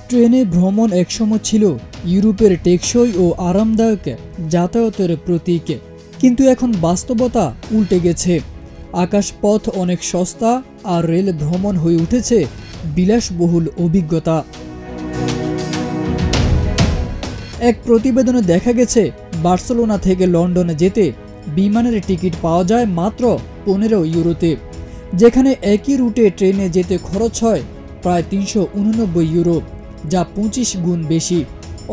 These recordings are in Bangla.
ট্রেনে ভ্রমণ একসময় ছিল ইউরোপের টেকসই ও আরামদায়ক যাতায়াতের প্রতীক, কিন্তু এখন বাস্তবতা উল্টে গেছে। আকাশপথ অনেক সস্তা আর রেল ভ্রমণ হয়ে উঠেছে বিলাসবহুল অভিজ্ঞতা। এক প্রতিবেদনে দেখা গেছে বার্সেলোনা থেকে লন্ডনে যেতে বিমানের টিকিট পাওয়া যায় মাত্র 15 ইউরোতে, যেখানে একই রুটে ট্রেনে যেতে খরচ হয় প্রায় 389 ইউরো, যা 25 গুণ বেশি।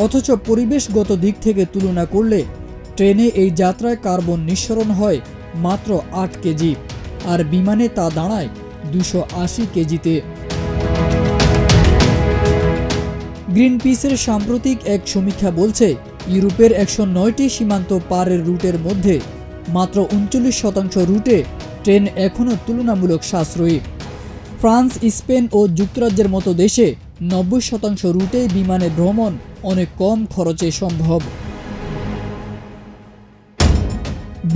অথচ পরিবেশগত দিক থেকে তুলনা করলে ট্রেনে এই যাত্রায় কার্বন নিঃসরণ হয় মাত্র 8 কেজি, আর বিমানে তা দাঁড়ায় 280 কেজিতে। গ্রিনপিসের সাম্প্রতিক এক সমীক্ষা বলছে, ইউরোপের 109টি সীমান্ত পারের রুটের মধ্যে মাত্র 39% রুটে ট্রেন এখনও তুলনামূলক সাশ্রয়ী। ফ্রান্স, স্পেন ও যুক্তরাজ্যের মতো দেশে 90% রুটে বিমানে ভ্রমণ অনেক কম খরচে সম্ভব।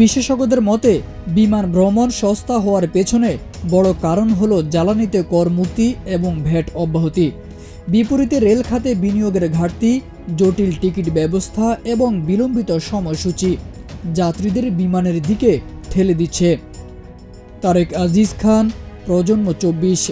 বিশেষজ্ঞদের মতে, বিমান ভ্রমণ সস্তা হওয়ার পেছনে বড় কারণ হলো জ্বালানিতে কর মুক্তি এবং ভ্যাট অব্যাহতি। বিপরীতে রেল খাতে বিনিয়োগের ঘাটতি, জটিল টিকিট ব্যবস্থা এবং বিলম্বিত সময়সূচি যাত্রীদের বিমানের দিকে ঠেলে দিচ্ছে। তারেক আজিজ খান, প্রজন্ম 24।